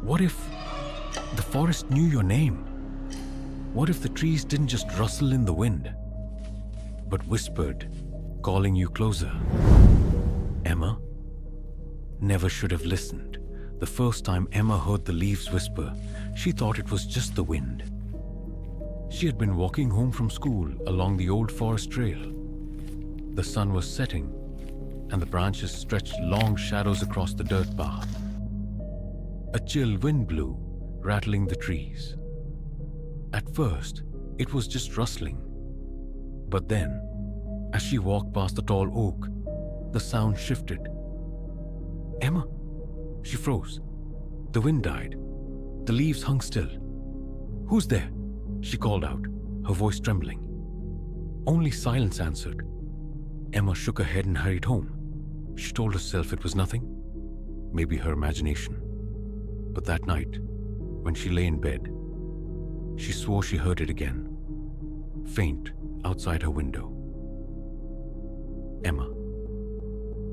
What if the forest knew your name? What if the trees didn't just rustle in the wind, but whispered, calling you closer? Emma never should have listened. The first time Emma heard the leaves whisper, she thought it was just the wind. She had been walking home from school along the old forest trail. The sun was setting, and the branches stretched long shadows across the dirt path. A chill wind blew, rattling the trees. At first, it was just rustling. But then, as she walked past the tall oak, the sound shifted. Emma! She froze. The wind died. The leaves hung still. Who's there? She called out, her voice trembling. Only silence answered. Emma shook her head and hurried home. She told herself it was nothing, maybe her imagination. But that night, when she lay in bed, she swore she heard it again, faint outside her window. Emma.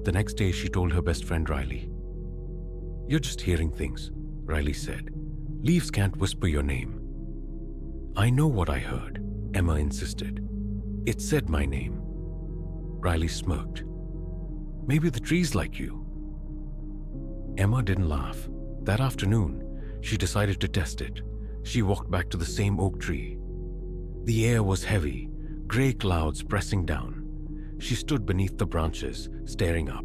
The next day, she told her best friend Riley. "You're just hearing things," Riley said. "Leaves can't whisper your name." "I know what I heard," Emma insisted. "It said my name." Riley smirked. "Maybe the trees like you." Emma didn't laugh. That afternoon, she decided to test it. She walked back to the same oak tree. The air was heavy, gray clouds pressing down. She stood beneath the branches, staring up.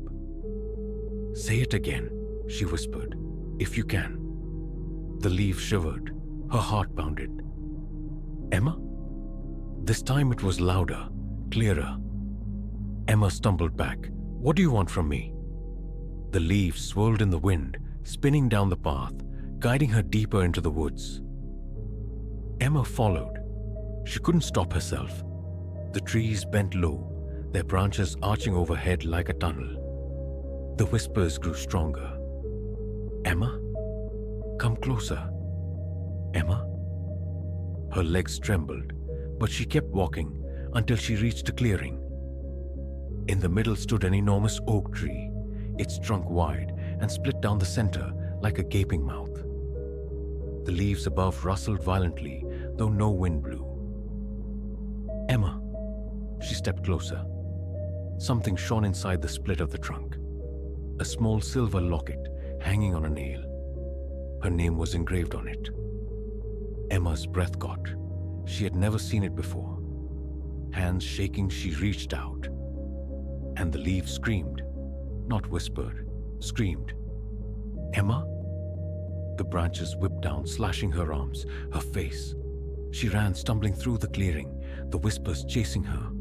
"Say it again," she whispered, "if you can." The leaves shivered. Her heart pounded. "Emma?" This time it was louder, clearer. Emma stumbled back. "What do you want from me?" The leaves swirled in the wind, spinning down the path, guiding her deeper into the woods. Emma followed. She couldn't stop herself. The trees bent low, their branches arching overhead like a tunnel. The whispers grew stronger. "Emma? Come closer. Emma?" Her legs trembled, but she kept walking until she reached a clearing. In the middle stood an enormous oak tree, its trunk wide and split down the center like a gaping mouth. The leaves above rustled violently, though no wind blew. "Emma." She stepped closer. Something shone inside the split of the trunk. A small silver locket hanging on a nail. Her name was engraved on it. Emma's breath caught. She had never seen it before. Hands shaking, she reached out. And the leaves screamed. Not whispered, screamed. "Emma?" The branches whipped down, slashing her arms, her face. She ran, stumbling through the clearing, the whispers chasing her.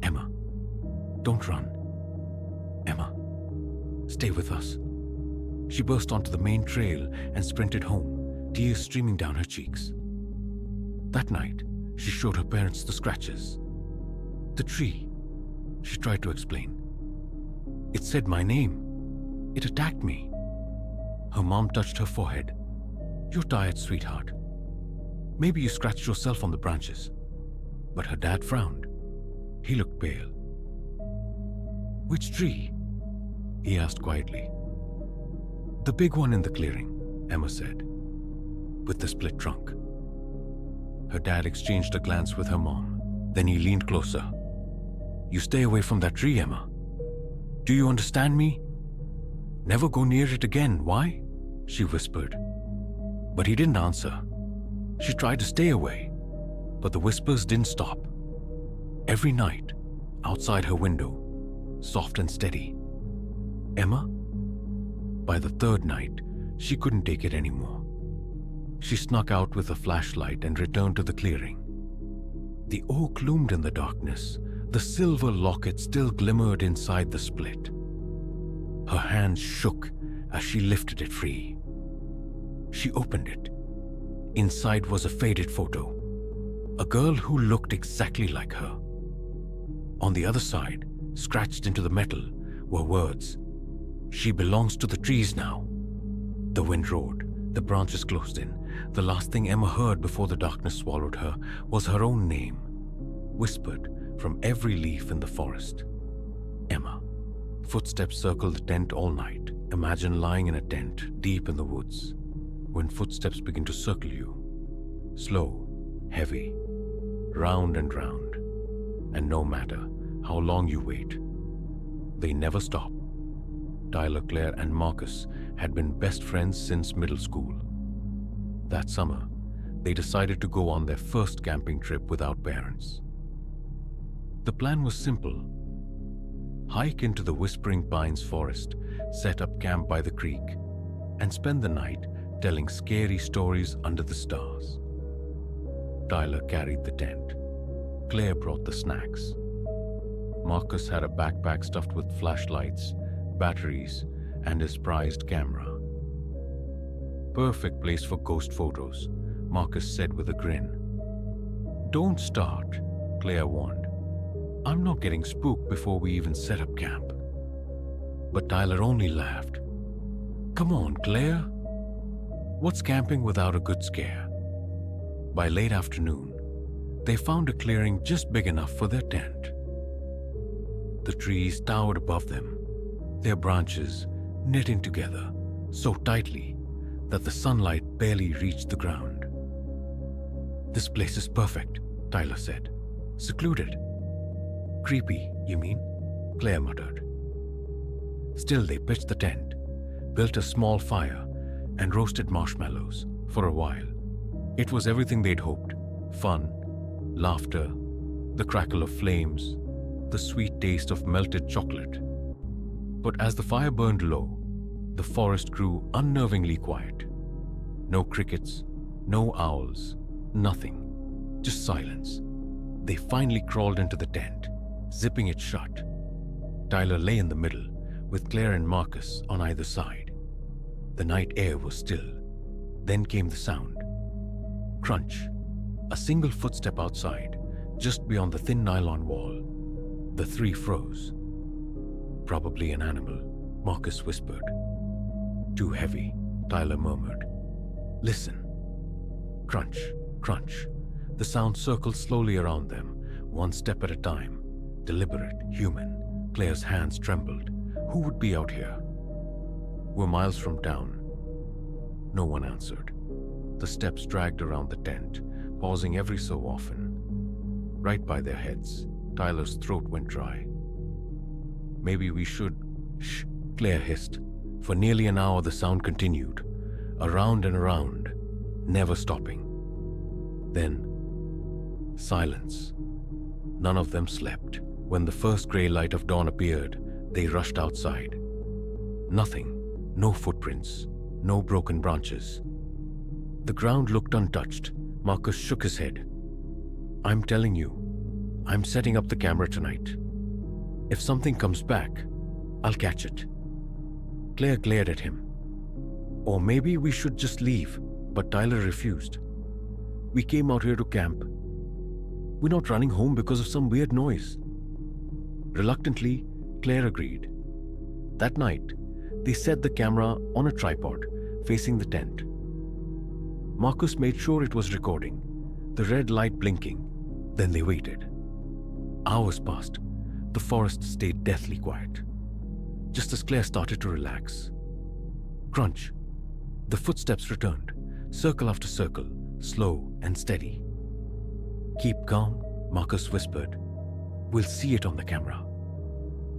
"Emma, don't run. Emma, stay with us." She burst onto the main trail and sprinted home, tears streaming down her cheeks. That night, she showed her parents the scratches. "The tree," she tried to explain. "It said my name. It attacked me." Her mom touched her forehead. "You're tired, sweetheart. Maybe you scratched yourself on the branches." But her dad frowned. He looked pale. "Which tree?" he asked quietly. "The big one in the clearing," Emma said, "with the split trunk." Her dad exchanged a glance with her mom. Then he leaned closer. "You stay away from that tree, Emma. Do you understand me? Never go near it again. Why?" she whispered. But he didn't answer. She tried to stay away, but the whispers didn't stop. Every night, outside her window, soft and steady. "Emma?" By the third night, she couldn't take it anymore. She snuck out with a flashlight and returned to the clearing. The oak loomed in the darkness. The silver locket still glimmered inside the split. Her hands shook as she lifted it free. She opened it. Inside was a faded photo. A girl who looked exactly like her. On the other side, scratched into the metal, were words. "She belongs to the trees now." The wind roared. The branches closed in. The last thing Emma heard before the darkness swallowed her was her own name, whispered from every leaf in the forest. Emma. Footsteps circled the tent all night. Imagine lying in a tent deep in the woods when footsteps begin to circle you. Slow, heavy, round and round. And no matter how long you wait, they never stop. Tyler, Claire, and Marcus had been best friends since middle school. That summer, they decided to go on their first camping trip without parents. The plan was simple. Hike into the Whispering Pines forest, set up camp by the creek, and spend the night telling scary stories under the stars. Tyler carried the tent. Claire brought the snacks. Marcus had a backpack stuffed with flashlights, batteries, and his prized camera. Perfect place for ghost photos, Marcus said with a grin. Don't start, Claire warned. I'm not getting spooked before we even set up camp. But Tyler only laughed. Come on, Claire. What's camping without a good scare? By late afternoon, they found a clearing just big enough for their tent. The trees towered above them, their branches knitting together so tightly that the sunlight barely reached the ground. This place is perfect, Tyler said. Secluded. Creepy, you mean? Claire muttered. Still, they pitched the tent, built a small fire, and roasted marshmallows for a while. It was everything they'd hoped. Fun, laughter, the crackle of flames, the sweet taste of melted chocolate. But as the fire burned low, the forest grew unnervingly quiet. No crickets, no owls, nothing, just silence. They finally crawled into the tent, zipping it shut. Tyler lay in the middle, with Claire and Marcus on either side. The night air was still. Then came the sound. Crunch. A single footstep outside, just beyond the thin nylon wall. The three froze. Probably an animal, Marcus whispered. Too heavy, Tyler murmured. Listen. Crunch, crunch. The sound circled slowly around them, one step at a time. Deliberate, human. Claire's hands trembled. Who would be out here? We're miles from town. No one answered. The steps dragged around the tent, pausing every so often. Right by their heads, Tyler's throat went dry. Maybe we should... Shh, Claire hissed. For nearly an hour the sound continued, around and around, never stopping. Then, silence. None of them slept. When the first gray light of dawn appeared, they rushed outside. Nothing, no footprints, no broken branches. The ground looked untouched. Marcus shook his head. I'm telling you, I'm setting up the camera tonight. If something comes back, I'll catch it. Claire glared at him. Or maybe we should just leave, but Tyler refused. We came out here to camp. We're not running home because of some weird noise. Reluctantly, Claire agreed. That night, they set the camera on a tripod, facing the tent. Marcus made sure it was recording, the red light blinking. Then they waited. Hours passed. The forest stayed deathly quiet. Just as Claire started to relax. Crunch. The footsteps returned, circle after circle, slow and steady. Keep calm, Marcus whispered. We'll see it on the camera.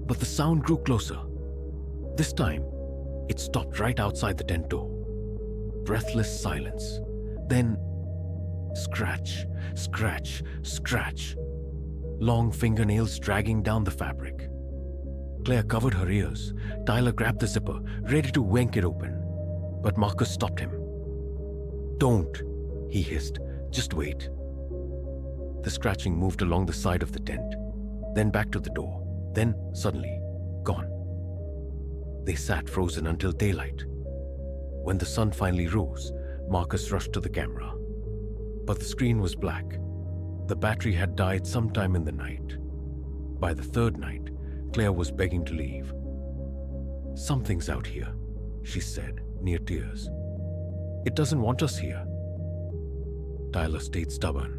But the sound grew closer. This time, it stopped right outside the tent door. Breathless silence. Then, scratch, scratch, scratch. Long fingernails dragging down the fabric. Claire covered her ears. Tyler grabbed the zipper, ready to wank it open. But Marcus stopped him. Don't, he hissed. Just wait. The scratching moved along the side of the tent, then back to the door, then, suddenly, gone. They sat frozen until daylight. When the sun finally rose, Marcus rushed to the camera. But the screen was black. The battery had died sometime in the night. By the third night, Claire was begging to leave. Something's out here, she said, near tears. It doesn't want us here. Tyler stayed stubborn.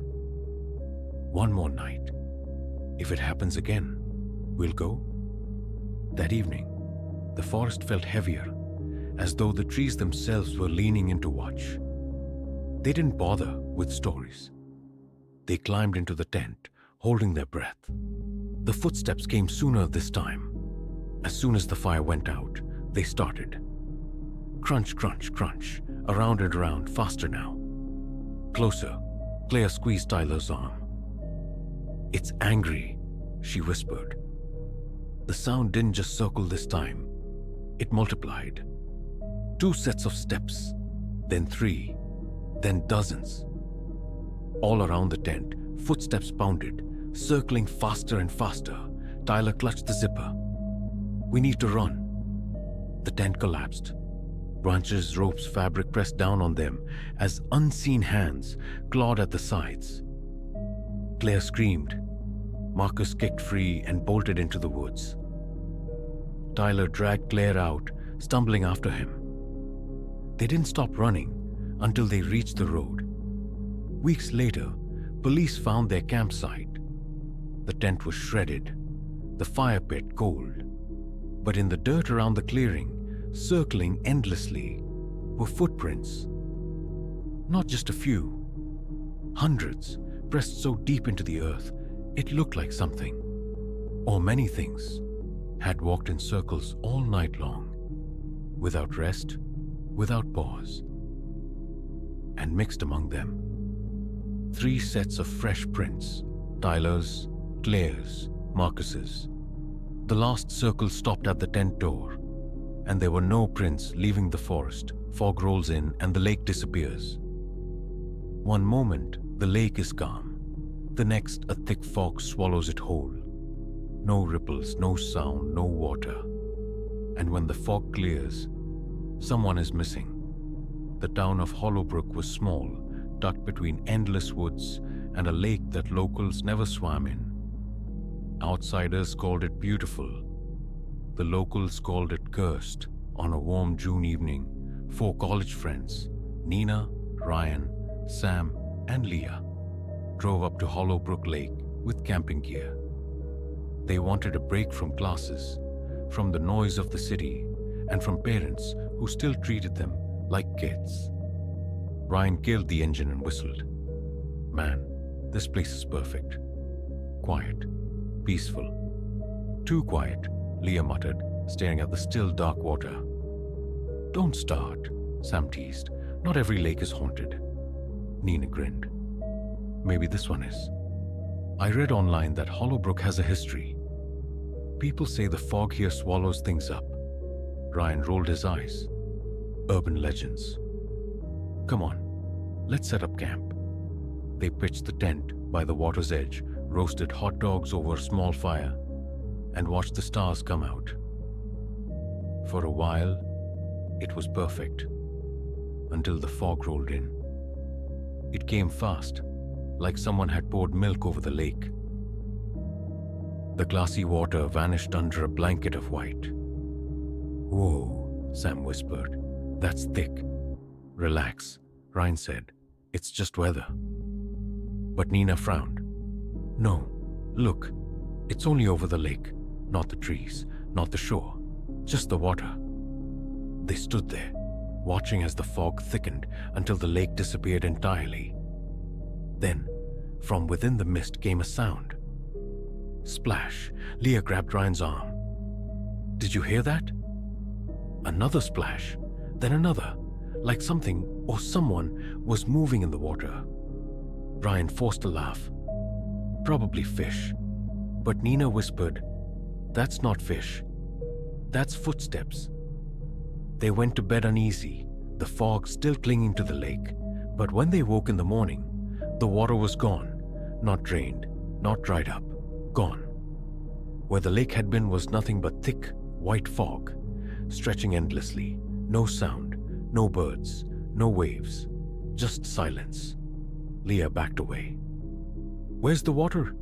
One more night. If it happens again, we'll go. That evening, the forest felt heavier, as though the trees themselves were leaning in to watch. They didn't bother with stories. They climbed into the tent, holding their breath. The footsteps came sooner this time. As soon as the fire went out, they started. Crunch, crunch, crunch, around and around, faster now. Closer, Claire squeezed Tyler's arm. "It's angry," she whispered. The sound didn't just circle this time. It multiplied. 2 sets of steps, then 3, then dozens. All around the tent, footsteps pounded, circling faster and faster. Tyler clutched the zipper. "We need to run." The tent collapsed. Branches, ropes, fabric pressed down on them as unseen hands clawed at the sides. Claire screamed. Marcus kicked free and bolted into the woods. Tyler dragged Claire out, stumbling after him. They didn't stop running until they reached the road. Weeks later, police found their campsite. The tent was shredded, the fire pit cold. But in the dirt around the clearing, circling endlessly, were footprints. Not just a few. Hundreds, pressed so deep into the earth, it looked like something, or many things, had walked in circles all night long, without rest, without pause. And mixed among them, 3 sets of fresh prints: Tyler's, Claire's, Marcus's. The last circle stopped at the tent door, and there were no prints leaving the forest. Fog rolls in and the lake disappears. One moment, the lake is calm. The next, a thick fog swallows it whole. No ripples, no sound, no water. And when the fog clears, someone is missing. The town of Hollowbrook was small, tucked between endless woods and a lake that locals never swam in. Outsiders called it beautiful. The locals called it cursed. On a warm June evening, 4 college friends, Nina, Ryan, Sam, and Leah, drove up to Hollowbrook Lake with camping gear. They wanted a break from classes, from the noise of the city, and from parents who still treated them like kids. Ryan killed the engine and whistled. "Man, this place is perfect. Quiet, peaceful." "Too quiet," Leah muttered, staring at the still dark water. "Don't start," Sam teased. "Not every lake is haunted." Nina grinned. "Maybe this one is. I read online that Hollowbrook has a history. People say the fog here swallows things up." Ryan rolled his eyes. "Urban legends." "Come on, let's set up camp." They pitched the tent by the water's edge, roasted hot dogs over a small fire, and watched the stars come out. For a while, it was perfect, until the fog rolled in. It came fast, like someone had poured milk over the lake. The glassy water vanished under a blanket of white. "Whoa," Sam whispered. "That's thick." "Relax," Ryan said. "It's just weather." But Nina frowned. "No, look, it's only over the lake, not the trees, not the shore, just the water." They stood there, watching as the fog thickened until the lake disappeared entirely. Then, from within the mist came a sound. Splash! Leah grabbed Ryan's arm. "Did you hear that?" Another splash, then another, like something or someone was moving in the water. Ryan forced a laugh. "Probably fish." But Nina whispered, "That's not fish. That's footsteps." They went to bed uneasy, the fog still clinging to the lake. But when they woke in the morning, the water was gone, not drained, not dried up, gone. Where the lake had been was nothing but thick, white fog, stretching endlessly. No sound, no birds, no waves, just silence. Leah backed away. "Where's the water?"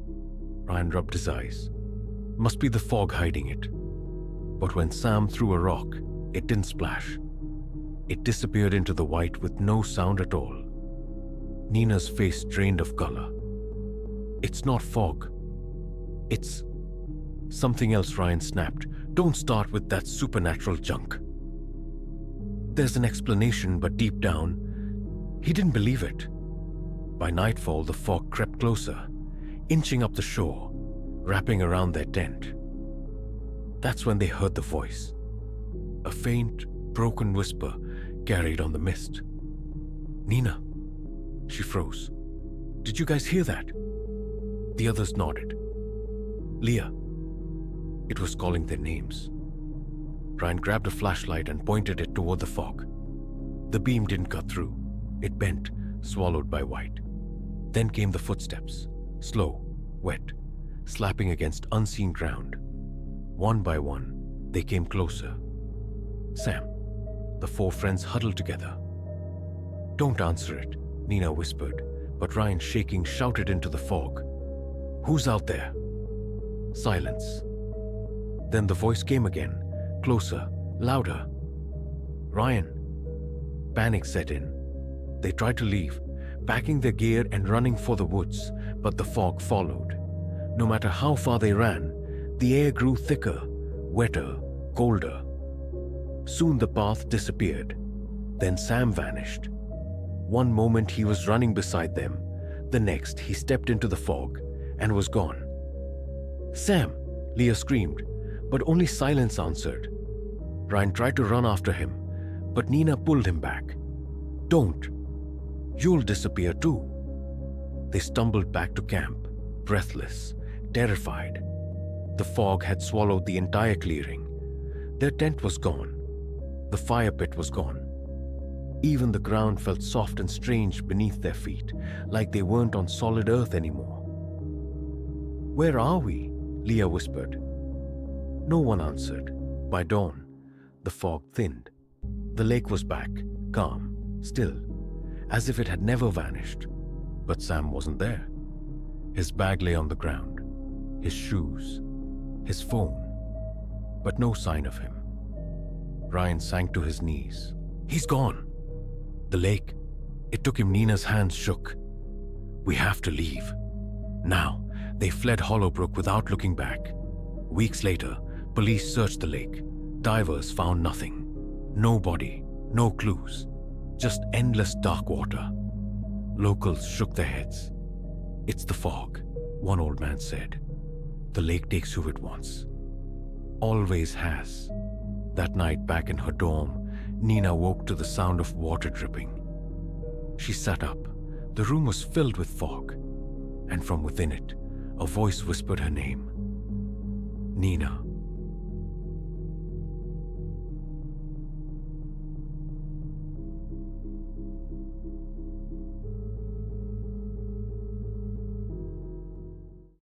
Ryan rubbed his eyes. "Must be the fog hiding it." But when Sam threw a rock, it didn't splash. It disappeared into the white with no sound at all. Nina's face drained of color. "It's not fog. It's something else," Ryan snapped. "Don't start with that supernatural junk." there's an explanation, but deep down, he didn't believe it. By nightfall, the fog crept closer, inching up the shore, wrapping around their tent. That's when they heard the voice. A faint, broken whisper carried on the mist. "Nina." She froze. "Did you guys hear that?" The others nodded. "Leah." It was calling their names. Ryan grabbed a flashlight and pointed it toward the fog. The beam didn't cut through. It bent, swallowed by white. Then came the footsteps, slow, wet, slapping against unseen ground. One by one, they came closer. "Sam." The four friends huddled together. "Don't answer it," Nina whispered, but Ryan, shaking, shouted into the fog. "Who's out there?" Silence. Then the voice came again, closer, louder. "Ryan." Panic set in. They tried to leave, packing their gear and running for the woods, but the fog followed. No matter how far they ran, the air grew thicker, wetter, colder. Soon the path disappeared. Then Sam vanished. One moment he was running beside them, the next he stepped into the fog and was gone. "Sam!" Leah screamed, but only silence answered. Ryan tried to run after him, but Nina pulled him back. "Don't! You'll disappear too." They stumbled back to camp, breathless, terrified. The fog had swallowed the entire clearing. Their tent was gone. The fire pit was gone. Even the ground felt soft and strange beneath their feet, like they weren't on solid earth anymore. "Where are we?" Leah whispered. No one answered. By dawn, the fog thinned. The lake was back, calm, still, as if it had never vanished. But Sam wasn't there. His bag lay on the ground, his shoes, his phone, but no sign of him. Ryan sank to his knees. "He's gone." The lake, it took him. Nina's hands shook. "We have to leave. Now." They fled Hollowbrook without looking back. Weeks later, police searched the lake. Divers found nothing. No body, no clues. Just endless dark water. Locals shook their heads. "It's the fog," one old man said. "The lake takes who it wants. Always has." That night back in her dorm, Nina woke to the sound of water dripping. She sat up. The room was filled with fog, and from within it, a voice whispered her name. "Nina."